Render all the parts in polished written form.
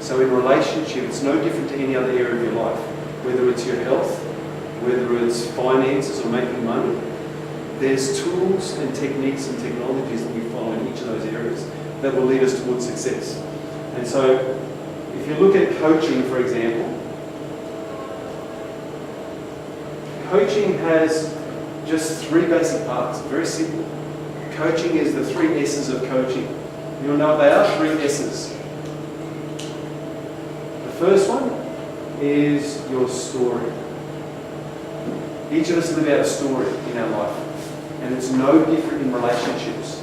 So in relationship, it's no different to any other area of your life. Whether it's your health, whether it's finances or making money, there's tools and techniques and technologies that we follow in each of those areas that will lead us towards success. And so if you look at coaching, for example, coaching has just 3 basic parts, very simple. Coaching is the 3 S's of coaching. You all know what they are? 3 S's. The first one is your story. Each of us live out a story in our life, and it's no different in relationships.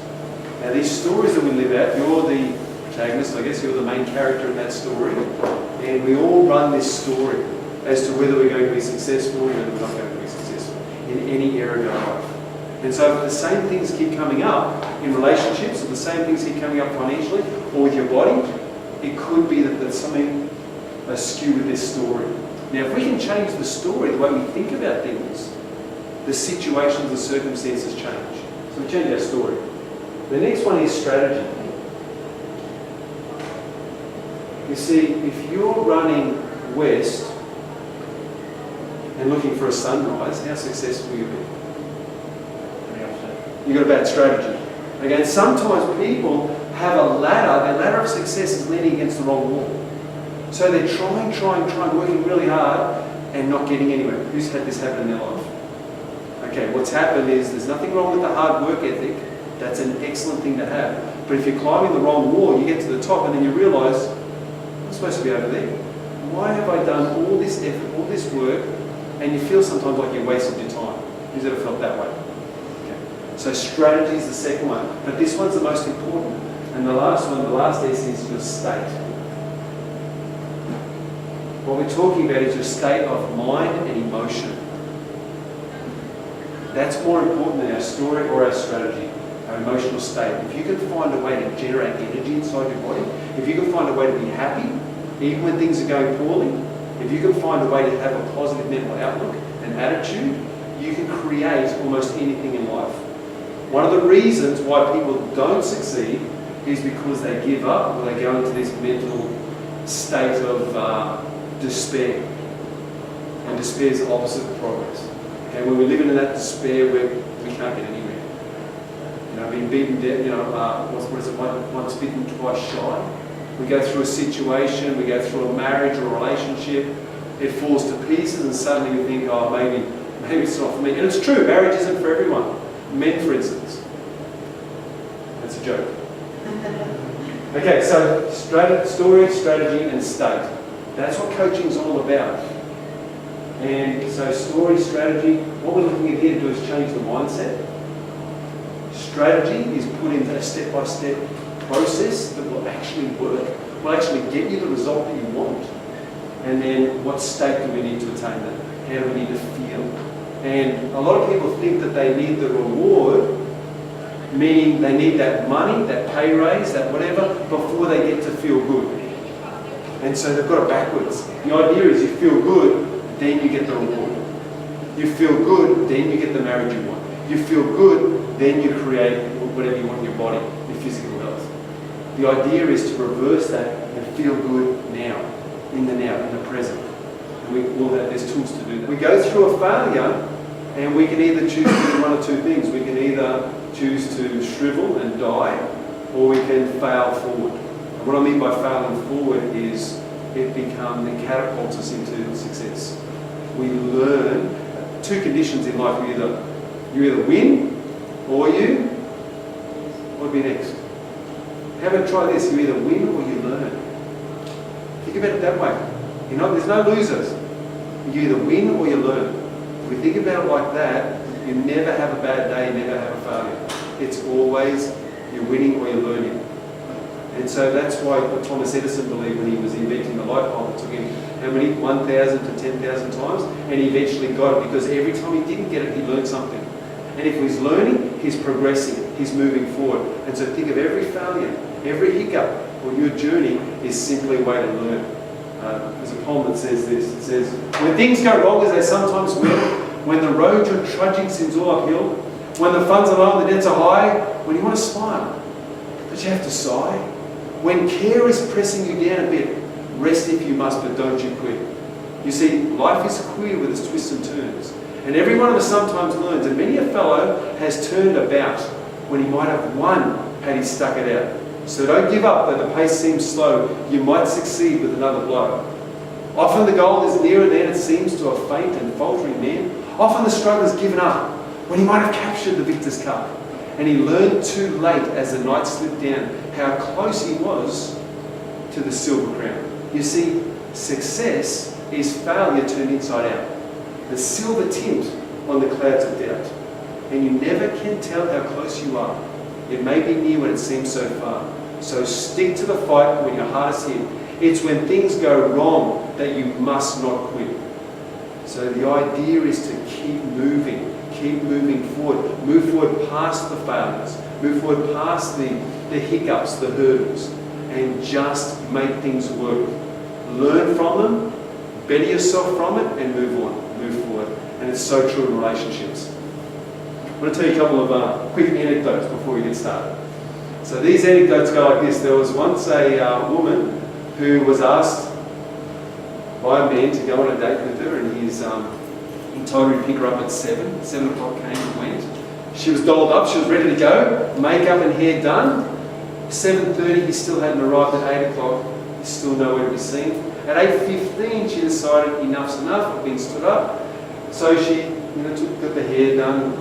Now these stories that we live out, you're the protagonist, I guess, you're the main character in that story, and we all run this story as to whether we're going to be successful or whether we're not going to be successful in any area of our life. And so if the same things keep coming up in relationships, or the same things keep coming up financially, or with your body, it could be that there's something askew with this story. Now if we can change the story, the way we think about things, the situations, the circumstances change. So we change our story. The next one is strategy. You see, if you're running west and looking for a sunrise, how successful will you be? You've got a bad strategy. Again, sometimes people have a ladder, their ladder of success is leaning against the wrong wall. So they're trying, working really hard and not getting anywhere. Who's had this happen in their life? Okay, what's happened is there's nothing wrong with the hard work ethic. That's an excellent thing to have. But if you're climbing the wrong wall, you get to the top and then you realise, I'm supposed to be over there. Why have I done all this effort, all this work, and you feel sometimes like you wasted your time? Who's ever felt that way? Okay. So strategy is the second one. But this one's the most important. And the last one, the last S is your state. What we're talking about is your state of mind and emotion. That's more important than our story or our strategy, our emotional state. If you can find a way to generate energy inside your body, if you can find a way to be happy, even when things are going poorly, if you can find a way to have a positive mental outlook and attitude, you can create almost anything in life. One of the reasons why people don't succeed is because they give up or they go into this mental state of despair. And despair is the opposite of progress. Okay, when we live in that despair, we can't get anywhere. You know, being beaten down, what is it, once bitten, twice shy. We go through a situation, we go through a marriage or a relationship, it falls to pieces and suddenly we think, oh, maybe it's not for me. And it's true, marriage isn't for everyone. Men, for instance. That's a joke. Okay, so story, strategy and state. That's what coaching is all about. And so story, strategy, what we're looking at here to do is change the mindset. Strategy is put into a step-by-step process that will actually work, will actually get you the result that you want. And then what state do we need to attain that? How do we need to feel? And a lot of people think that they need the reward, meaning they need that money, that pay raise, that whatever, before they get to feel good. And so they've got it backwards. The idea is you feel good, then you get the reward. You feel good, then you get the marriage you want. You feel good, then you create whatever you want in your body, your physical health. The idea is to reverse that and feel good now, in the present. And there's tools to do that. We go through a failure and we can either choose to do one or two things. We can either choose to shrivel and die, or we can fail forward. And what I mean by failing forward is it catapults us into success. We learn two conditions in life. You either win or what would be next? How about try this? You either win or you learn. Think about it that way. There's no losers. You either win or you learn. If we think about it like that, you never have a bad day, you never have a failure. It's always you're winning or you're learning. And so that's why Thomas Edison believed when he was inventing the light bulb. It took him, 1,000 to 10,000 times, and he eventually got it, because every time he didn't get it, he learned something. And if he's learning, he's progressing, he's moving forward. And so think of every failure, every hiccup on your journey is simply a way to learn. There's a poem that says this. It says, when things go wrong, as they sometimes will, when the road you're trudging seems all uphill, when the funds are low and the debts are high, when you want to smile, but you have to sigh. When care is pressing you down a bit, Rest if you must, but don't you quit. You see, life is queer with its twists and turns. And every one of us sometimes learns, and many a fellow has turned about when he might have won had he stuck it out. So don't give up, though the pace seems slow. You might succeed with another blow. Often the goal is nearer than it seems to a faint and faltering man. Often the struggler's given up when he might have captured the victor's cup. And he learned too late as the night slipped down how close he was to the silver crown. You see, success is failure turned inside out. The silver tint on the clouds of doubt. And you never can tell how close you are. It may be near when it seems so far. So stick to the fight when your heart is hit. It's when things go wrong that you must not quit. So the idea is to keep moving forward. Move forward past the failures. Move forward past the hiccups, the hurdles, and just make things work. Learn from them, better yourself from it, and move on, move forward. And it's so true in relationships. I'm going to tell you a couple of quick anecdotes before we get started. So these anecdotes go like this. There was once a woman who was asked by a man to go on a date with her, and he told her he'd pick her up at 7. 7 o'clock came and went. She was dolled up, she was ready to go, makeup and hair done. 7:30, he still hadn't arrived. At 8 o'clock, he's still nowhere to be seen. At 8:15, she decided enough's enough, I've been stood up. So she got the hair done,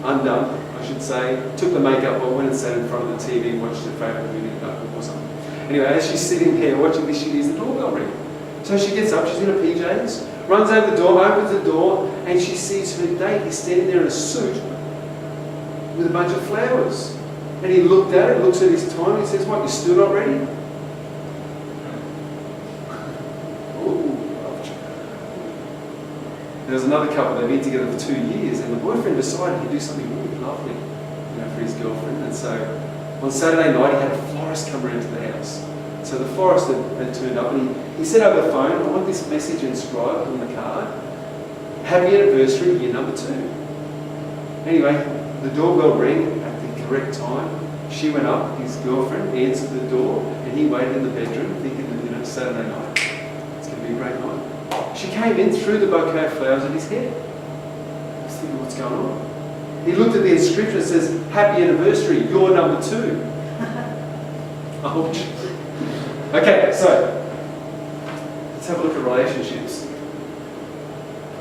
undone, I should say, took the makeup off, went and sat in front of the TV and watched her favourite movie or something. Anyway, as she's sitting there watching this, she hears the doorbell ring. So she gets up, she's in her PJs, runs over the door, opens the door, and she sees her date. He's standing there in a suit with a bunch of flowers. And he looked at it, looks at his time, and he says, "What, you're still not ready?" There was another couple, they've been together for 2 years, and the boyfriend decided he'd do something really lovely, for his girlfriend. And so on Saturday night, he had a florist come around to the house. So the florist had turned up, and he said over the phone, "I want this message inscribed on the card. Happy anniversary, year number 2. Anyway, the doorbell rang at the correct time. She went up, his girlfriend answered the door, and he waited in the bedroom thinking that, Saturday night, it's going to be a great night. She came in, threw the bouquet of flowers at his head. I was thinking, what's going on? He looked at the inscription, it says, "Happy anniversary, you're number 2. Ouch. Okay, so let's have a look at relationships.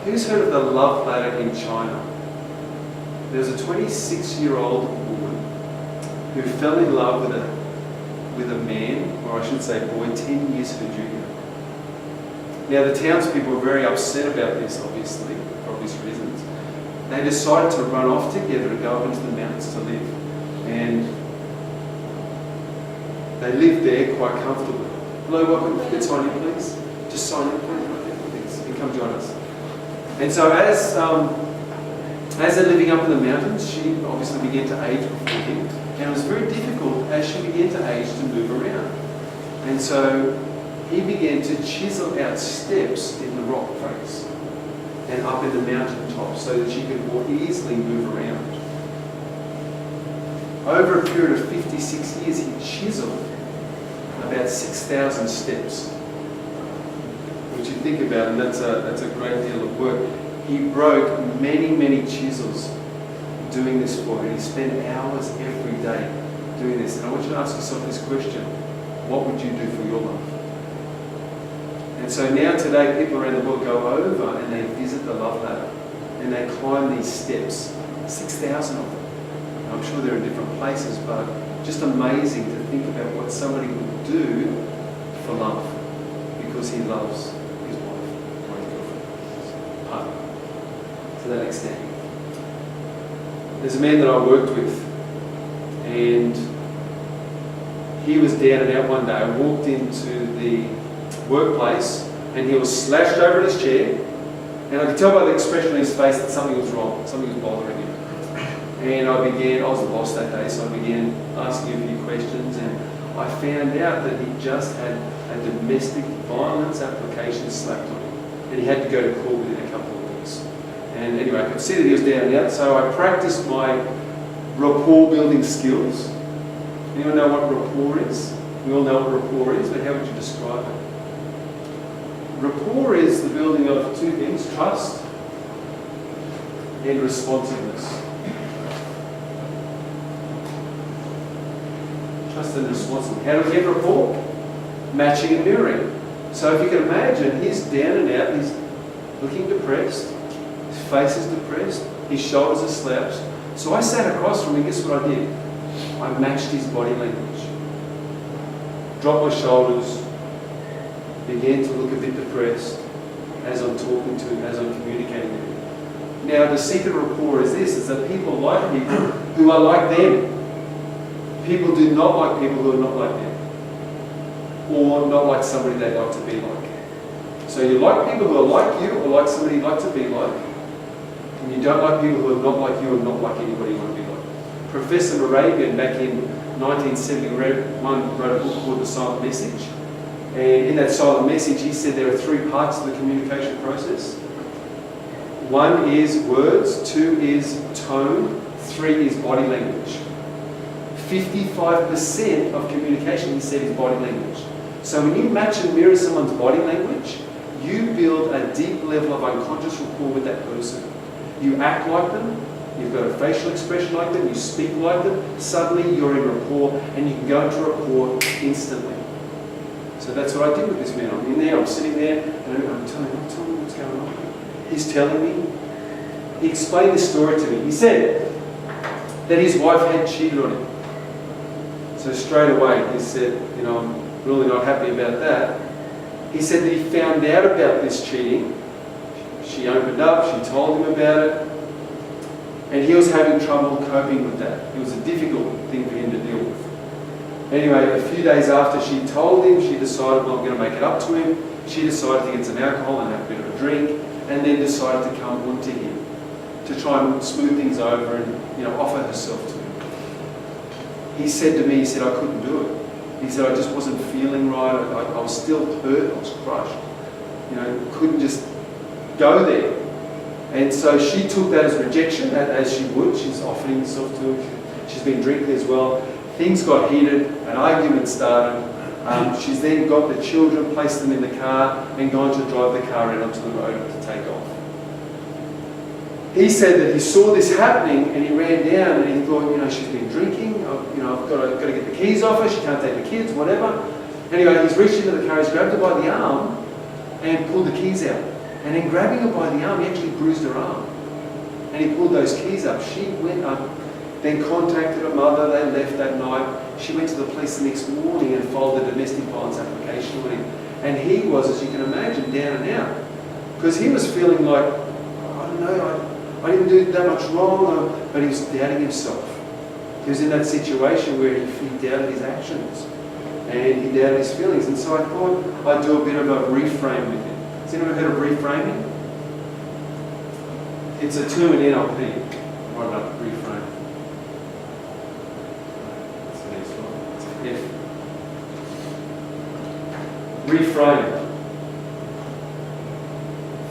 Who's heard of the love ladder in China? There's a 26-year-old woman who fell in love with a man, or I should say boy, 10 years her junior. Now the townspeople were very upset about this, obviously, for obvious reasons. They decided to run off together and go up into the mountains to live. And they lived there quite comfortably. Hello, welcome. If you could sign in, please. Just sign in, please. And come join us. And so as they're living up in the mountains, she obviously began to age before him. And it was very difficult as she began to age to move around. And so he began to chisel out steps in the rock face and up in the mountain top so that she could more easily move around. Over a period of 56 years, he chiseled about 6,000 steps. Which you think about, and that's a great deal of work. He broke many, many chisels doing this for her. He spent hours every day doing this. And I want you to ask yourself this question: what would you do for your love? And so now today, people around the world go over and they visit the love ladder and they climb these steps, 6,000 of them. And I'm sure they're in different places, but just amazing to think about what somebody would do for love, because he loves his wife or his girlfriend, partner, to that extent. There's a man that I worked with, and he was down and out one day. I walked into the workplace and he was slashed over in his chair, and I could tell by the expression on his face that something was wrong, something was bothering him. And I was the boss that day, so I began asking a few questions, and I found out that he just had a domestic violence application slapped on him, and he had to go to court within a couple of weeks. And anyway, I could see that he was down and out, so I practiced my rapport building skills. Anyone know what rapport is? We all know what rapport is, but how would you describe it? Rapport is the building of two things, trust and responsiveness. Trust and responsiveness. How do we get rapport? Matching and mirroring. So if you can imagine, he's down and out, he's looking depressed, his face is depressed, his shoulders are slouched. So I sat across from him, guess what I did? I matched his body language. Dropped my shoulders, began to look a bit depressed as I'm talking to him, as I'm communicating with him. Now the secret of rapport is this, is that people like people who are like them. People do not like people who are not like them. Or not like somebody they like to be like. So you like people who are like you or like somebody you like to be like. And you don't like people who are not like you or not like anybody you want to be like. Professor Moravian back in 1971 wrote a book called The Silent Message. And in that silent message he said there are three parts to the communication process. One is words, two is tone, three is body language. 55% of communication, he said, is body language. So when you match and mirror someone's body language, you build a deep level of unconscious rapport with that person. You act like them, you've got a facial expression like them, you speak like them, suddenly you're in rapport and you can go into rapport instantly. So that's what I did with this man. I'm in there, I'm sitting there, and I'm telling him what's going on. He's telling me. He explained this story to me. He said that his wife had cheated on him. So straight away he said, I'm really not happy about that. He said that he found out about this cheating. She opened up, she told him about it, and he was having trouble coping with that. It was a difficult thing for him to deal with. Anyway, a few days after she told him, she decided, well, I'm going to make it up to him. She decided to get some alcohol and have a bit of a drink, and then decided to come on to him to try and smooth things over and offer herself to him. He said to me, he said, I couldn't do it. He said, I just wasn't feeling right. I was still hurt. I was crushed. Couldn't just go there. And so she took that as rejection, as she would. She's offered herself to him. She's been drinking as well. Things got heated. An argument started. She's then got the children, placed them in the car, and gone to drive the car out onto the road to take off. He said that he saw this happening and he ran down and he thought, she's been drinking, I've got to get the keys off her, she can't take the kids, whatever. Anyway, he's reached into the car, he's grabbed her by the arm and pulled the keys out. And in grabbing her by the arm, he actually bruised her arm. And he pulled those keys up. She went up, then contacted her mother, they left that night. She went to the police the next morning and filed a domestic violence application on him. And he was, as you can imagine, down and out. Because he was feeling like, I don't know, I didn't do that much wrong, but he was doubting himself. He was in that situation where he doubted his actions and he doubted his feelings. And so I thought I'd do a bit of a reframe with him. Has anyone heard of reframing? It's a term in NLP. What about reframe? That's the next one. It's F. Reframe.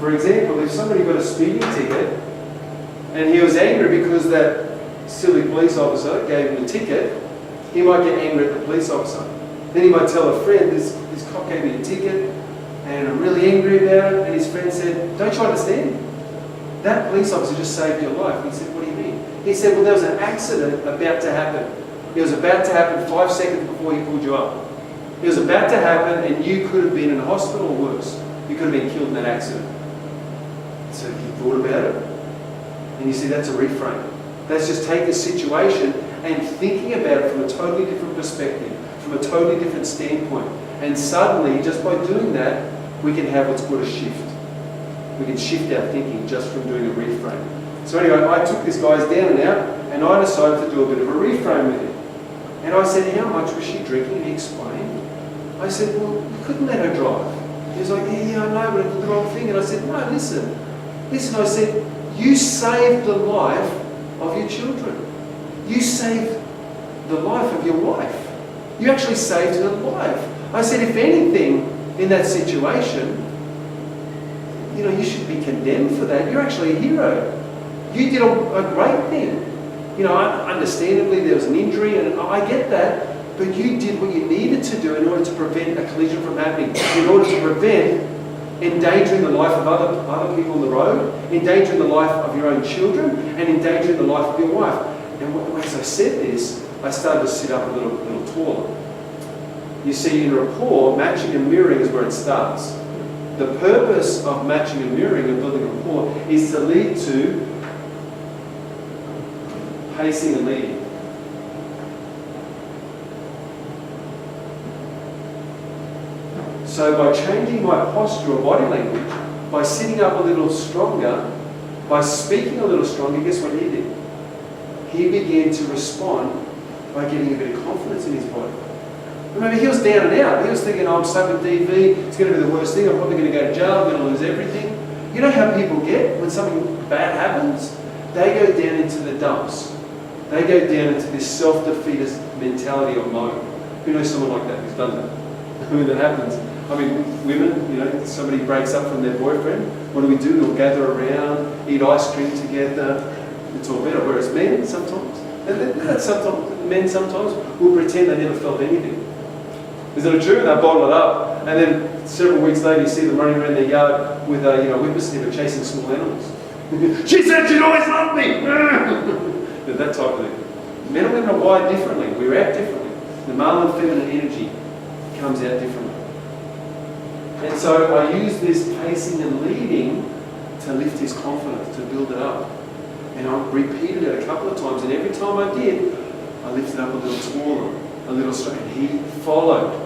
For example, if somebody got a speeding ticket and he was angry because that silly police officer gave him a ticket, he might get angry at the police officer. Then he might tell a friend, this cop gave me a ticket and I'm really angry about it. And his friend said, don't you understand? That police officer just saved your life. He said, what do you mean? He said, well, there was an accident about to happen. It was about to happen 5 seconds before he pulled you up. It was about to happen and you could have been in a hospital or worse. You could have been killed in that accident. So he thought about it. And you see, that's a reframe. That's just taking a situation and thinking about it from a totally different perspective, from a totally different standpoint. And suddenly, just by doing that, we can have what's called a shift. We can shift our thinking just from doing a reframe. So anyway, I took this guy's down and out, and I decided to do a bit of a reframe with him. And I said, how much was she drinking? And he explained. I said, well, you couldn't let her drive. He was like, yeah, I know, but I did the wrong thing. And I said, no, listen, I said, you saved the life of your children. You saved the life of your wife. You actually saved her life. I said, if anything, in that situation, you should be condemned for that. You're actually a hero. You did a great thing. Understandably, there was an injury, and I get that, but you did what you needed to do in order to prevent a collision from happening, in order to prevent endangering the life of other people on the road, endangering the life of your own children, and endangering the life of your wife. And as I said this, I started to sit up a little taller. You see, in rapport, matching and mirroring is where it starts. The purpose of matching and mirroring and building rapport is to lead to pacing and leading. So by changing my posture or body language, by sitting up a little stronger, by speaking a little stronger, guess what he did? He began to respond by getting a bit of confidence in his body. Remember, he was down and out. He was thinking, oh, I'm stuck with DV, it's going to be the worst thing, I'm probably going to go to jail, I'm going to lose everything. You know how people get when something bad happens? They go down into the dumps. They go down into this self-defeatist mentality or mode. Who knows someone like that who's done that? When that happens. I mean, women, somebody breaks up from their boyfriend. What do? We'll gather around, eat ice cream together. It's all better. Whereas men, sometimes, men sometimes will pretend they never felt anything. Is that true? They'll bottle it up, and then several weeks later you see them running around their yard with a whippersnapper chasing small animals. She said she'd always loved me! That type of thing. Men and women are wired differently. We react differently. The male and feminine energy comes out differently. And so I use this pacing and leading to lift his confidence, to build it up. And I repeated it a couple of times, and every time I did, I lifted up a little taller, a little straight, and he followed.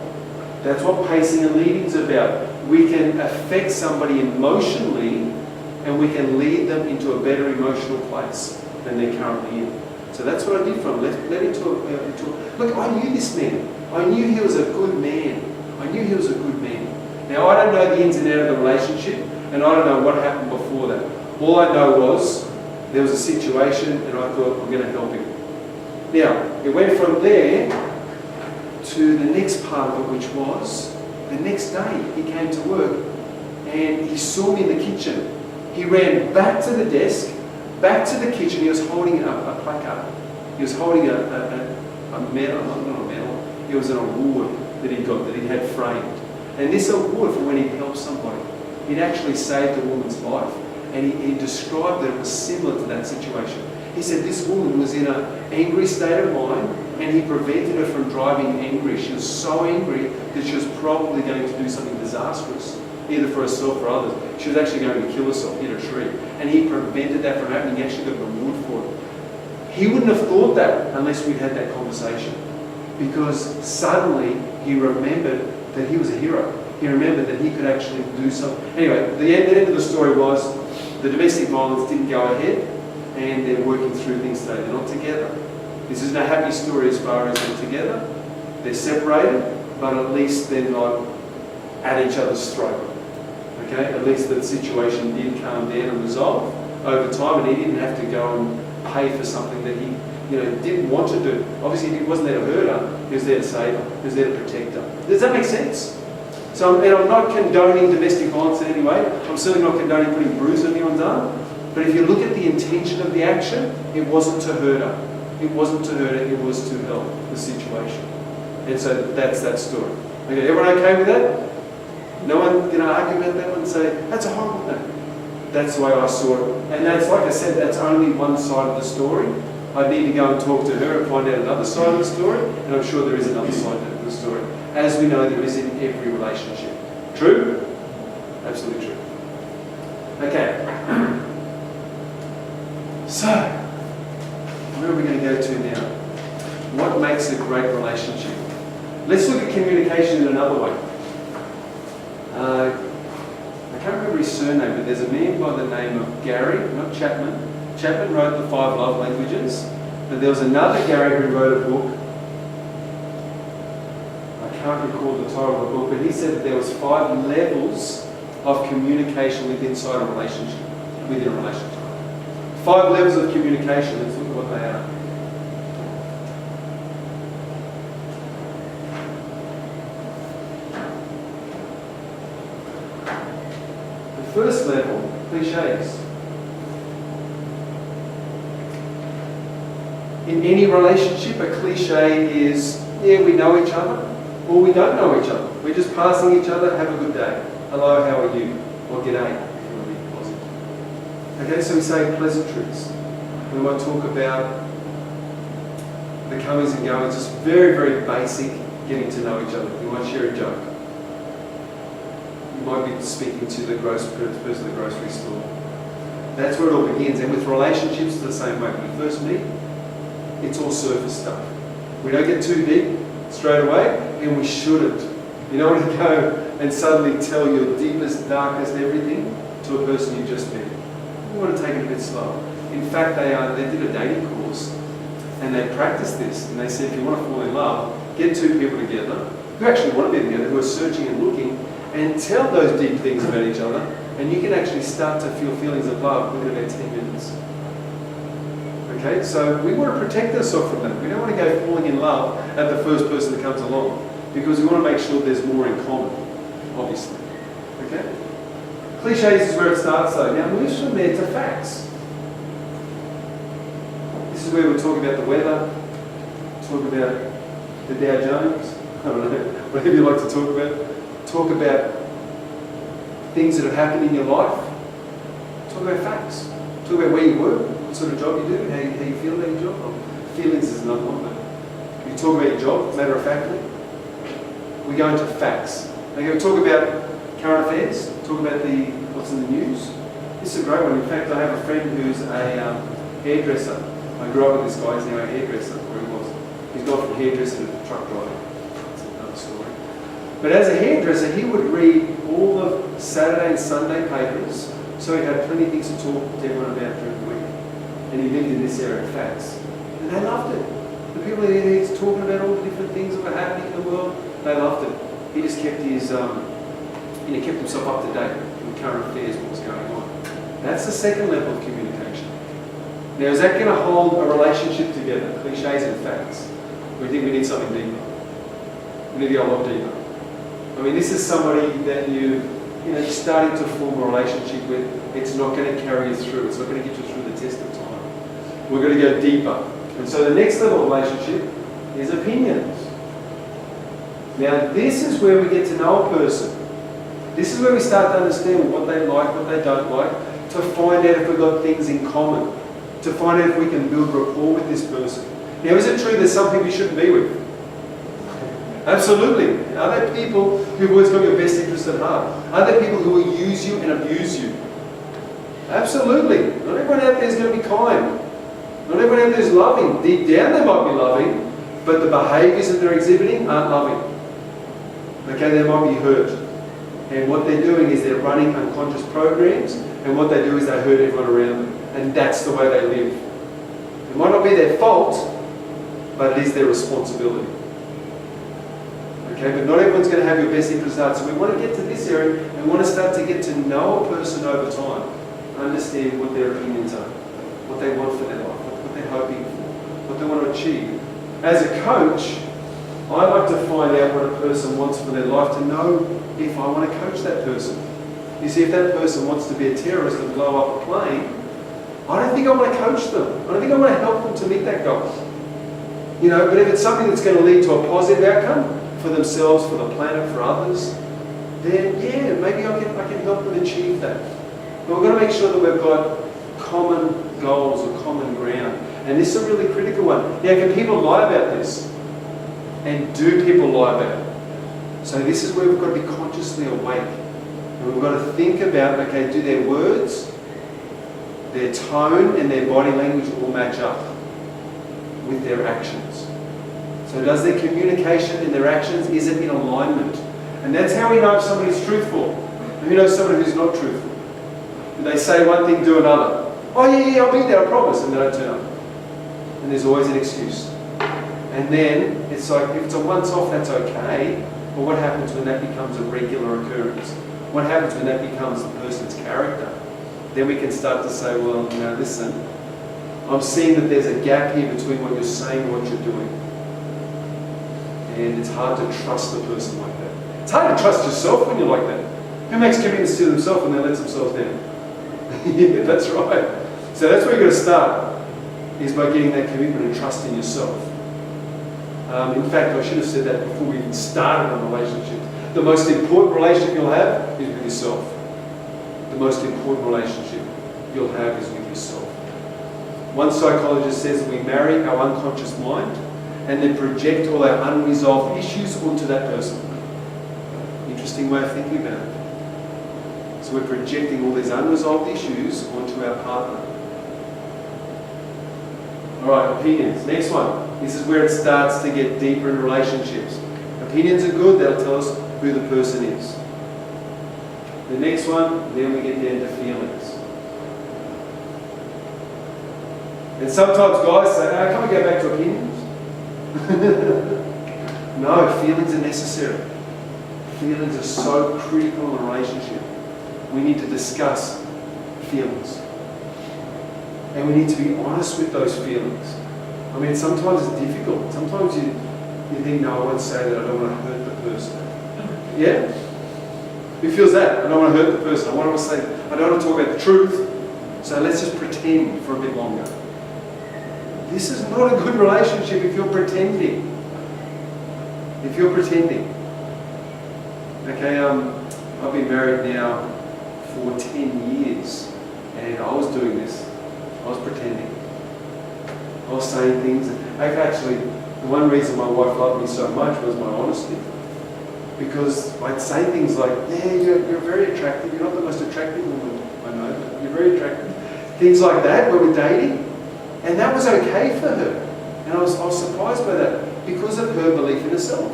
That's what pacing and leading is about. We can affect somebody emotionally, and we can lead them into a better emotional place than they're currently in. So that's what I did for him. Led him to a look, I knew this man. I knew he was a good man. I knew he was a good man. Now, I don't know the ins and outs of the relationship, and I don't know what happened before that. All I know was there was a situation, and I thought, I'm going to help him. Now, it went from there to the next part of it, which was the next day he came to work, and he saw me in the kitchen. He ran back to the desk, back to the kitchen. He was holding a placard. He was holding a medal, not a medal. It was an award that he got, that he had framed. And this award for when he helped somebody. He'd actually saved a woman's life. And he described that it was similar to that situation. He said this woman was in an angry state of mind, and he prevented her from driving angry. She was so angry that she was probably going to do something disastrous, either for herself or others. She was actually going to kill herself, hit a tree. And he prevented that from happening. He actually got an award for it. He wouldn't have thought that unless we'd had that conversation. Because suddenly he remembered that he was a hero. He remembered that he could actually do something. Anyway, the end of the story was the domestic violence didn't go ahead, and they're working through things today. They're not together. This isn't a happy story as far as they're together. They're separated, but at least they're not at each other's throat. Okay? At least the situation did calm down and resolve over time, and he didn't have to go and pay for something that he didn't want to do. Obviously, he wasn't there to hurt her. He was there to save her. He was there to protect her. Does that make sense? So, I'm not condoning domestic violence in any way. I'm certainly not condoning putting bruises on anyone's arm. But if you look at the intention of the action, it wasn't to hurt her. It wasn't to hurt her. It was to help the situation. And so that's that story. Okay, everyone okay with that? No one going to argue about that one and say, that's a horrible thing. That's the way I saw it. And that's, like I said, that's only one side of the story. I need to go and talk to her and find out another side of the story, and I'm sure there is another side to the story. As we know, there is in every relationship. True? Absolutely true. Okay. So, where are we going to go to now? What makes a great relationship? Let's look at communication in another way. I can't remember his surname, but there's a man by the name of Gary, not Chapman. Chapman wrote the 5 Love Languages, but there was another Gary who wrote a book. I can't recall the title of the book, but he said that there was 5 levels of communication within a relationship. 5 levels of communication. Let's look at what they are. The first level, cliches. In any relationship, a cliche is, yeah, we know each other, or we don't know each other. We're just passing each other, have a good day. hello, how are you? Or g'day, if you want to be positive. Okay, so we say pleasantries. We might talk about the comings and goings, just very, very basic getting to know each other. You might share a joke. You might be speaking to the person at the grocery store. That's where it all begins. And with relationships, it's the same way. When we first meet, it's all surface stuff. We don't get too deep straight away, and we shouldn't. You don't want to go and suddenly tell your deepest, darkest everything to a person you just met. You want to take it a bit slow. In fact, they did a dating course, and they practiced this, and they said, if you want to fall in love, get two people together who actually want to be together, who are searching and looking, and tell those deep things about each other, and you can actually start to feel feelings of love within about 10 minutes. Okay, so we want to protect ourselves from that. We don't want to go falling in love at the first person that comes along, because we want to make sure there's more in common, obviously. Okay? Cliches is where it starts though. Now move from there to facts. This is where we talk about the weather, talk about the Dow Jones, I don't know, whatever you like to talk about things that have happened in your life, talk about facts, talk about where you work, what sort of job you do, how you feel about your job. Feelings is another one, but you talk about your job, matter of factly. We go into facts. Okay, we talk about current affairs, talk about what's in the news. This is a great one. In fact, I have a friend who's a hairdresser. I grew up with this guy, he's now a hairdresser, where he was. He's gone from hairdresser to truck driver. That's another story. But as a hairdresser, he would read all of Saturday and Sunday papers, so he had plenty of things to talk to everyone about during the week. And he lived in this area of facts. And they loved it. The people that he's talking about all the different things that were happening in the world, they loved it. He just kept kept himself up to date with current affairs, what was going on. That's the second level of communication. Now, is that going to hold a relationship together? Cliches and facts. We think we need something deeper. We need to go a lot deeper. I mean, this is somebody that you're starting to form a relationship with. It's not going to carry you through. It's not going to get you through the test of time. We're going to go deeper. And so the next level of relationship is opinions. Now, this is where we get to know a person. This is where we start to understand what they like, what they don't like, to find out if we've got things in common, to find out if we can build rapport with this person. Now, is it true there's some people you shouldn't be with? Absolutely. Are there people who've always got your best interest at heart? Are there people who will use you and abuse you? Absolutely. Not everyone out there is going to be kind. Not everyone out there is loving. Deep down they might be loving, but the behaviours that they're exhibiting aren't loving. Okay, they might be hurt. And what they're doing is they're running unconscious programs, and what they do is they hurt everyone around them. And that's the way they live. It might not be their fault, but it is their responsibility. Okay, but not everyone's going to have your best interest at heart. So we want to get to this area and we want to start to get to know a person over time. Understand what their opinions are, what they want for their life, what they're hoping for, what they want to achieve. As a coach, I like to find out what a person wants for their life to know if I want to coach that person. You see, if that person wants to be a terrorist and blow up a plane, I don't think I want to coach them. I don't think I want to help them to meet that goal. But if it's something that's going to lead to a positive outcome for themselves, for the planet, for others, then yeah, maybe I can help them achieve that. But we've got to make sure that we've got common goals or common ground. And this is a really critical one. Now, can people lie about this? And do people lie about it? So this is where we've got to be consciously awake. And we've got to think about, okay, do their words, their tone and their body language all match up with their actions? So does their communication and their actions, is it in alignment? And that's how we know if somebody's truthful. And who knows somebody who's not truthful? They say one thing, do another. Oh yeah, I'll be there, I promise. And they don't turn up. And there's always an excuse. And then it's like, if it's a once-off, that's okay. But what happens when that becomes a regular occurrence? What happens when that becomes the person's character? Then we can start to say, well, listen, I'm seeing that there's a gap here between what you're saying and what you're doing. And it's hard to trust a person like that. It's hard to trust yourself when you're like that. Who makes commitments to themselves and then lets themselves down? Yeah, that's right. So that's where you've got to start, is by getting that commitment and trust in yourself. In fact, I should have said that before we even started a relationship. The most important relationship you'll have is with yourself. The most important relationship you'll have is with yourself. One psychologist says we marry our unconscious mind and then project all our unresolved issues onto that person. Interesting way of thinking about it. So we're projecting all these unresolved issues onto our partner. Alright, opinions. Next one. This is where it starts to get deeper in relationships. Opinions are good, they'll tell us who the person is. The next one, then we get down to feelings. And sometimes guys say, "Oh, can we go back to opinions?" No, feelings are necessary. Feelings are so critical in a relationship. We need to discuss feelings. And we need to be honest with those feelings. I mean, sometimes it's difficult. Sometimes you think, "No, I won't say that, I don't want to hurt the person." Yeah? Who feels that? I don't want to hurt the person. I don't want to talk about the truth. So let's just pretend for a bit longer. This is not a good relationship if you're pretending. If you're pretending. Okay, I've been married now for 10 years. And I was doing this. I was pretending. I was saying things. Actually, the one reason my wife loved me so much was my honesty. Because I'd say things like, "Yeah, you're very attractive. You're not the most attractive woman I know, but you're very attractive." Things like that when we're dating. And that was okay for her. And I was surprised by that because of her belief in herself.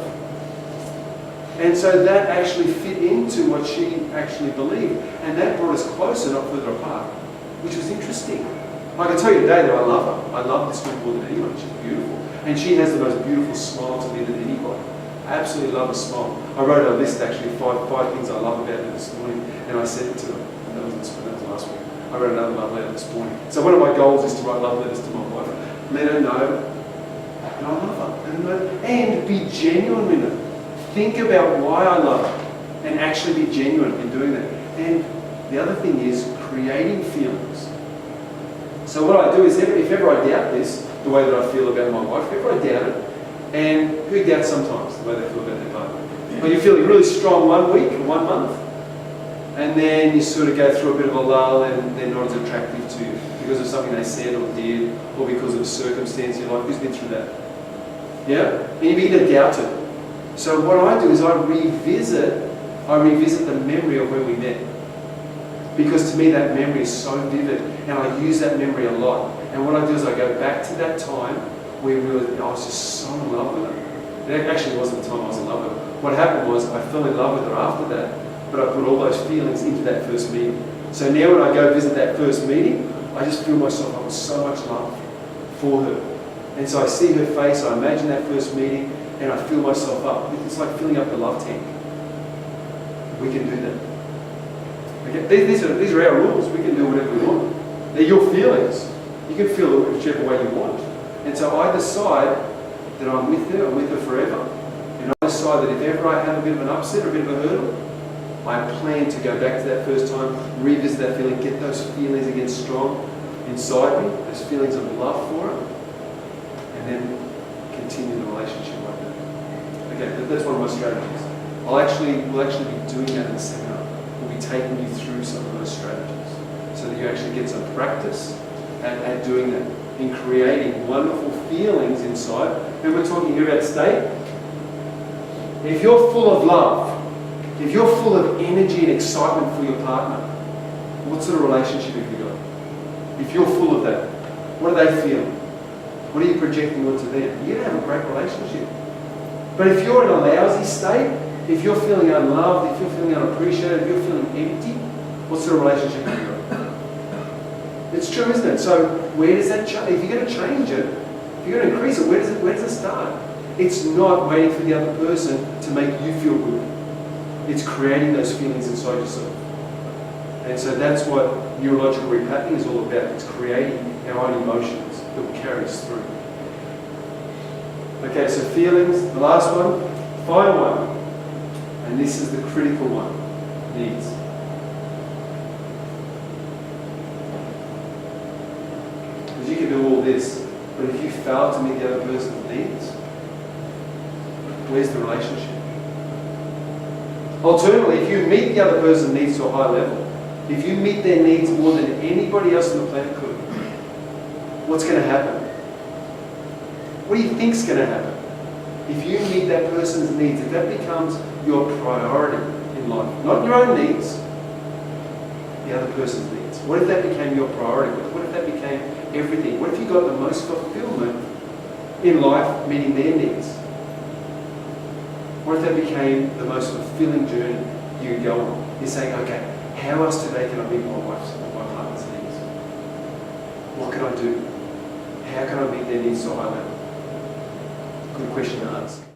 And so that actually fit into what she actually believed. And that brought us closer, not further apart, which was interesting. I can tell you today that I love her. I love this woman more than anyone. She's beautiful. And she has the most beautiful smile to me than anybody. I absolutely love her smile. I wrote a list actually, five things I love about her this morning, and I sent it to her. And that was last week. I wrote another love letter this morning. So one of my goals is to write love letters to my wife. Let her know that I love her. And be genuine with her. Think about why I love her. And actually be genuine in doing that. And the other thing is creating feelings. So what I do is, if ever I doubt this, the way that I feel about my wife, if ever I doubt it, and who doubts sometimes the way they feel about their partner? Well, you're feeling really strong 1 week or 1 month, and then you sort of go through a bit of a lull and they're not as attractive to you because of something they said or did, or because of a circumstance in your life. Who's been through that? Yeah? And you begin to doubt it. So what I do is I revisit the memory of when we met. Because to me that memory is so vivid, and I use that memory a lot. And what I do is I go back to that time where I was just so in love with her. It actually wasn't the time I was in love with her. What happened was I fell in love with her after that, but I put all those feelings into that first meeting. So now when I go visit that first meeting, I just feel myself up with so much love for her. And so I see her face, I imagine that first meeting, and I fill myself up. It's like filling up the love tank. We can do that. Okay? These are our rules. We can do whatever we want. They're your feelings. You can feel it whichever way you want. And so I decide that I'm with her forever. And I decide that if ever I have a bit of an upset or a bit of a hurdle, I plan to go back to that first time, revisit that feeling, get those feelings again strong inside me, those feelings of love for her, and then continue the relationship like that. Okay, that's one of my strategies. We'll actually be doing that in the seminar. We'll be taking you through some of those strategies so that you actually get some practice at doing that, in creating wonderful feelings inside. And we're talking here about state. If you're full of love, if you're full of energy and excitement for your partner, what sort of relationship have you got? If you're full of that, what do they feel? What are you projecting onto them? You're going to have a great relationship. But if you're in a lousy state, if you're feeling unloved, if you're feeling unappreciated, if you're feeling empty, what sort of relationship have you got? It's true, isn't it? So where does that change? If you're going to change it, if you're going to increase it, where does it start? It's not waiting for the other person to make you feel good. It's creating those feelings inside yourself. And so that's what neurological repatterning is all about. It's creating our own emotions that will carry us through. Okay, so feelings, the last one, final one. And this is the critical one, needs. Because you can do all this, but if you fail to meet the other person's needs, where's the relationship? Alternatively, if you meet the other person's needs to a high level, if you meet their needs more than anybody else on the planet could, what's going to happen? What do you think's going to happen? If you meet that person's needs, if that becomes your priority in life, not your own needs, the other person's needs. What if that became your priority? What if that became everything? What if you got the most fulfillment in life meeting their needs? What if that became the most fulfilling journey you could go on? You're saying, okay, how else today can I meet my wife's or my partner's needs? What can I do? How can I meet their needs to a high level? Good question to ask.